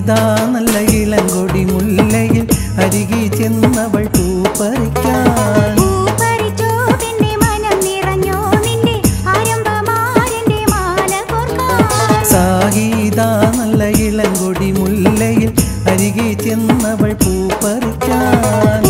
സാഹിദാ നല്ല ഇളങ്കൊടി മുല്ലയിൽ അരികെ ചെന്നവൾ പൂ പറിക്കാൻ സാഹിദാ നല്ല ഇളങ്കൊടി മുല്ലയിൽ അരികെ ചെന്നവൾ പൂ പറിക്കാൻ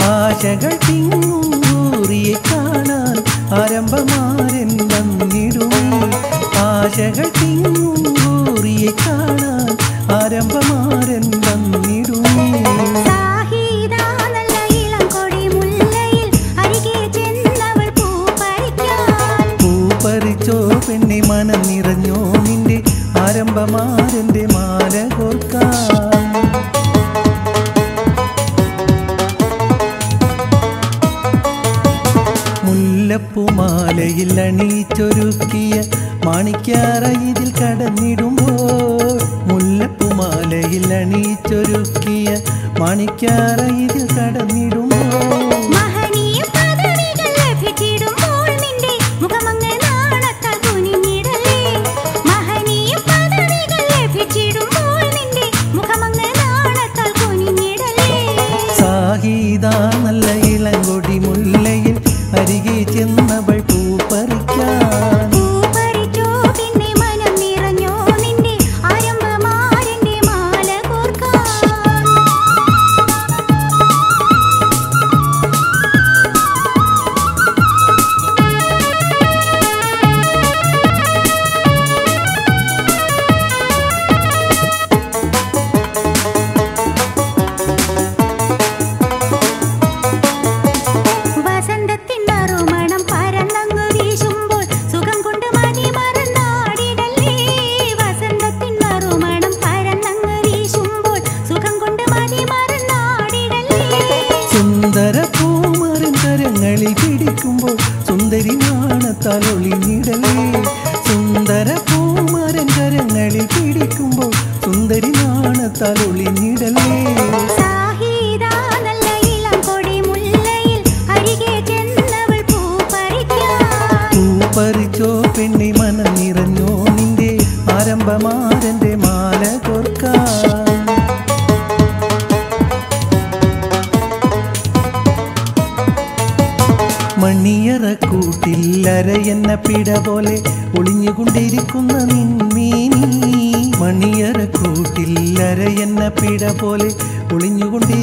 ആശകൾ തിങ്ങൂറിയെ കാണാൻ ആരംഭമാരൻ വന്നിടുമേ ആശകൾ തിങ്ങൂറിയെ കാണാൻ ആരംഭമാരൻ വന്നിടുമേ സാഹിദാ നല്ല ഇളങ്കൊടി മുല്ലയിൽ അരികെ ചെന്നവൾ പൂ പറിക്കാൻ പൂ പറിച്ചോ പെണ്ണെ മനം നിറഞ്ഞോ നിന്റെ ആരംഭമാരന്റെ മാല കോർക്കാൻ മുല്ലപ്പൂമാലയിൽ അണിയിച്ചൊരുക്കിയ മാണിക്യാറ ഇതിൽ കടന്നിടുമ്പോൾ മുല്ലപ്പൂമാലയിൽ അണിയിച്ചൊരുക്കിയ മാണിക്യാറ ഇതിൽ കടന്നിടുമ്പോൾ മഹനീയ പദവികൾ ലഭിച്ചിടുമ്പോൾ നിന്റെ മുഖമങ്ങ് നാണത്താൽ കുനിഞ്ഞിടലേ മഹനീയ പദവികൾ ലഭിച്ചിടുമ്പോൾ നിന്റെ മുഖമങ്ങ് നാണത്താൽ കുനിഞ്ഞിടലേ സാഹിദാ നല്ല ഇളങ്കൊടി മുല്ലയിൽ അരികെ ചെന്നവൾ പൂ പറിക്കാൻ പൂ പറിച്ചോ പിന്നെ മനം നിറഞ്ഞോ നിന്റെ ആരംഭമാരന്റെ മാല കോർക്കാൻ വസന്തത്തിൻ നറുമണം പരന്നങ്ങു വീശുമ്പോൾ സുഖം കൊണ്ട് മതി മറന്നാടിടലേ വസന്തത്തിൻ നറുമണം പരന്നങ്ങു വീശുമ്പോൾ സുഖം കൊണ്ട് മതി മറന്നാടിടലേ സുന്ദര പൂമരൻ കരങ്ങളിൽ പിടിക്കുമ്പോൾ സുന്ദരി നാണത്താൽ ഒളിഞ്ഞിടലേ സുന്ദര പൂമരൻ കരങ്ങളിൽ പിടിക്കുമ്പോൾ സുന്ദരി നാണത്താൽ ഒളിഞ്ഞിടലേ സാഹിദാ നല്ല ഇളങ്കൊടി മുല്ലയിൽ അരികെ ചെന്നവൾ പൂ പറിക്കാൻ പൂ പറിച്ചോ പെണ്ണെ മനം നിറഞ്ഞോ നിന്റെ ആരംഭമാരന്റെ മാല കോർക്കാൻ മണിയറക്കൂട്ടിൽ അരയെന്ന പിട പോലെ ഒളിഞ്ഞുകൊണ്ടിരിക്കുന്ന നിൻമീനി മണിയറക്കൂട്ടിൽ അരയെന്ന പിട പോലെ ഒളിഞ്ഞുകൊണ്ടിരിക്കുന്ന